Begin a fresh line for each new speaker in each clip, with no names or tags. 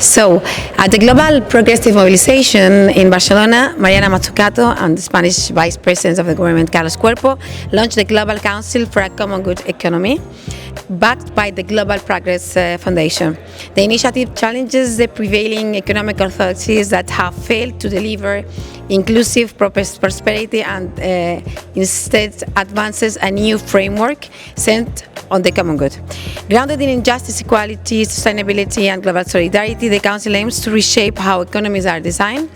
So, at the Global Progressive Mobilization in Barcelona, Mariana Mazzucato and the Spanish Vice President of the government, Carlos Cuerpo, launched the Global Council for a Common Good Economy, backed by the Global Progress Foundation. The initiative challenges the prevailing economic authorities that have failed to deliver inclusive prosperity and instead advances a new framework centered on the common good. Grounded in injustice, equality, sustainability, and global solidarity, the Council aims to reshape how economies are designed,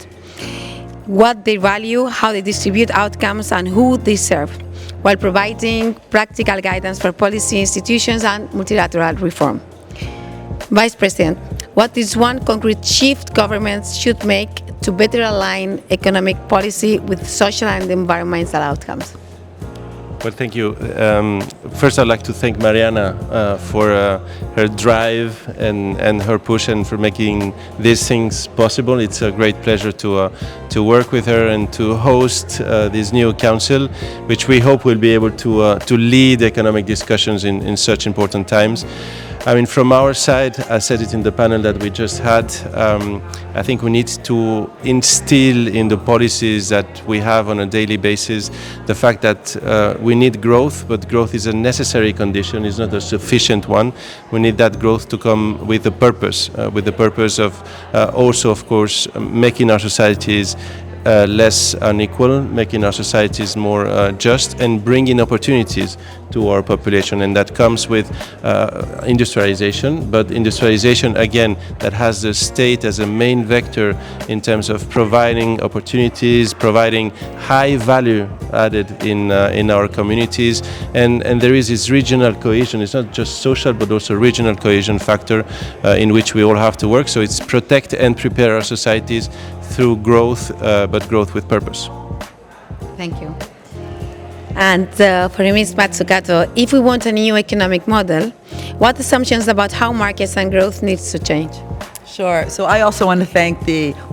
what they value, how they distribute outcomes, and who they serve, while providing practical guidance for policy institutions and multilateral reform. Vice President, what is one concrete shift governments should make to better align economic policy with social and environmental outcomes?
Well, thank you. First, I'd like to thank Mariana for her drive and her push and for making these things possible. It's a great pleasure to work with her and to host this new council, which we hope will be able to lead economic discussions in such important times. I mean, from our side, I said it in the panel that we just had, I think we need to instill in the policies that we have on a daily basis the fact that we need growth, but growth is a necessary condition, it's not a sufficient one. We need that growth to come with a purpose of also, of course, making our societies less unequal, making our societies more just, and bringing opportunities to our population. And that comes with industrialization, but industrialization, again, that has the state as a main vector in terms of providing opportunities, providing high value added in our communities. And there is this regional cohesion. It's not just social, but also regional cohesion factor in which we all have to work. So it's protect and prepare our societies through growth, but growth with purpose.
Thank you. And for Ms. Mazzucato, if we want a new economic model, what assumptions about how markets and growth needs to change?
Sure. So I also want to thank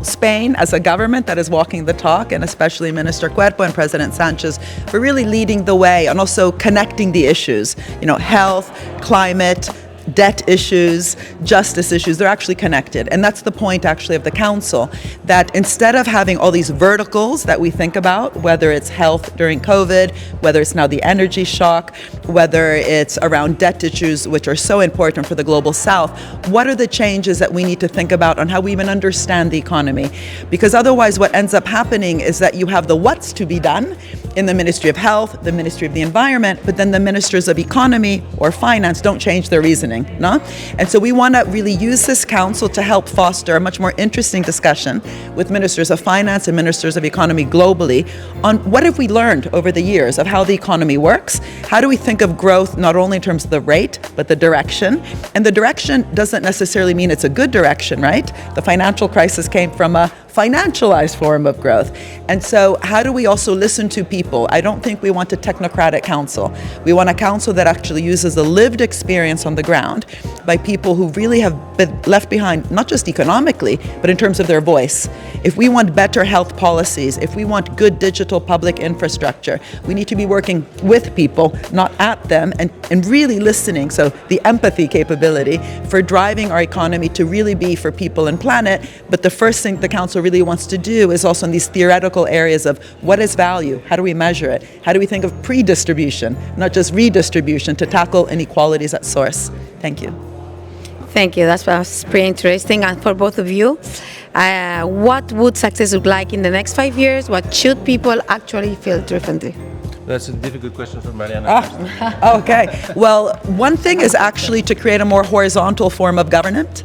Spain as a government that is walking the talk, and especially Minister Cuerpo and President Sanchez for really leading the way and also connecting the issues, health, climate, debt issues, justice issues, they're actually connected. And that's the point actually of the council, that instead of having all these verticals that we think about, whether it's health during COVID, whether it's now the energy shock, whether it's around debt issues, which are so important for the global south, what are the changes that we need to think about on how we even understand the economy? Because otherwise what ends up happening is that you have the what's to be done in the Ministry of Health, the Ministry of the Environment, but then the Ministers of Economy or Finance don't change their reasoning. No? And so we want to really use this council to help foster a much more interesting discussion with ministers of finance and ministers of economy globally on what have we learned over the years of how the economy works. How do we think of growth not only in terms of the rate, but the direction? And the direction doesn't necessarily mean it's a good direction, right? The financial crisis came from a financialized form of growth. And so how do we also listen to people? I don't think we want a technocratic council. We want a council that actually uses the lived experience on the ground by people who really have been left behind, not just economically, but in terms of their voice. If we want better health policies, if we want good digital public infrastructure, we need to be working with people, not at them, and really listening. So the empathy capability for driving our economy to really be for people and planet. But the first thing the council really wants to do is also in these theoretical areas of what is value, how do we measure it, how do we think of pre-distribution, not just redistribution, to tackle inequalities at source. Thank you.
Thank you. That's pretty interesting. And for both of you, what would success look like in the next 5 years? What should people actually feel differently?
That's a difficult question for Mariana.
Okay. Well, one thing is actually to create a more horizontal form of governance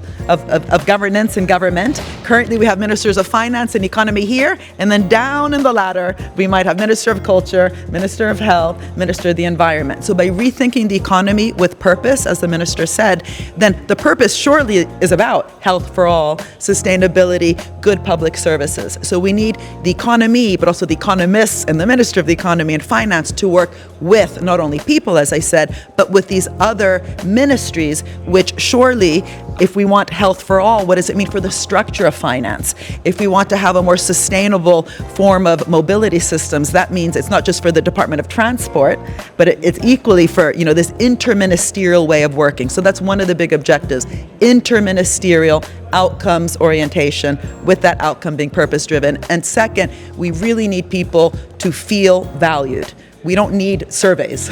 and government. Currently, we have ministers of finance and economy here, and then down in the ladder, we might have Minister of Culture, Minister of Health, Minister of the Environment. So by rethinking the economy with purpose, as the minister said, then the purpose surely is about health for all, sustainability, good public services. So we need the economy, but also the economists and the Minister of the Economy and Finance to work with not only people, as I said, but with these other ministries, which surely if we want health for all, what does it mean for the structure of finance? If we want to have a more sustainable form of mobility systems, that means it's not just for the Department of Transport, but it's equally for, this interministerial way of working. So that's one of the big objectives, interministerial outcomes orientation, with that outcome being purpose-driven. And second, we really need people to feel valued. We don't need surveys.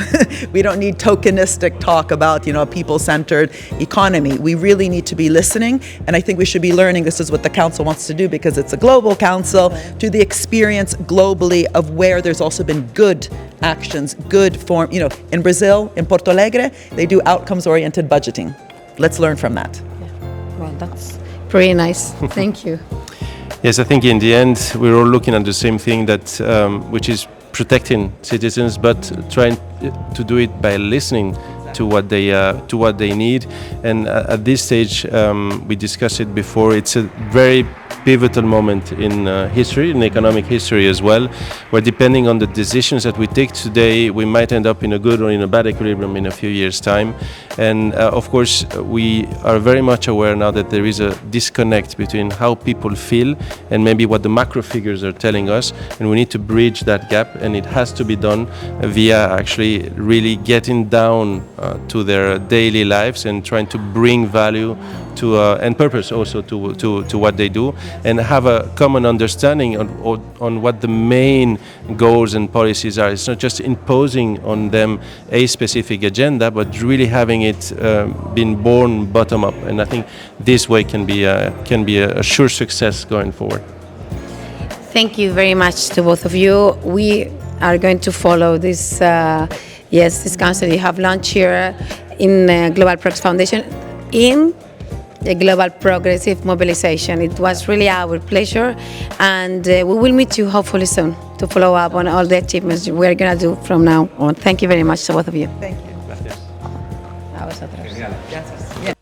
We don't need tokenistic talk about, a people-centered economy. We really need to be listening, and I think we should be learning, this is what the council wants to do because it's a global council, to the experience globally of where there's also been good actions, good form. In Brazil, in Porto Alegre, they do outcomes-oriented budgeting. Let's learn from that.
Well, that's pretty nice. Thank you.
Yes, I think in the end we're all looking at the same thing, that which is protecting citizens, but trying to do it by listening to what they need. And at this stage, we discussed it before. It's a very pivotal moment in history, in economic history as well, where depending on the decisions that we take today, we might end up in a good or in a bad equilibrium in a few years' time. And of course, we are very much aware now that there is a disconnect between how people feel and maybe what the macro figures are telling us, and we need to bridge that gap, and it has to be done via actually really getting down to their daily lives and trying to bring value to and purpose also to what they do, and have a common understanding on what the main goals and policies are. It's not just imposing on them a specific agenda, but really having it been born bottom up. And I think this way can be a sure success going forward.
Thank you very much to both of you. We are going to follow this. This council you have launched here in Global Progress Foundation in the Global Progressive Mobilization. It was really our pleasure, and we will meet you hopefully soon to follow up on all the achievements we're going to do from now on. Thank you very much to both of you.
Thank you.
Gracias.
A vosotros.
Gracias.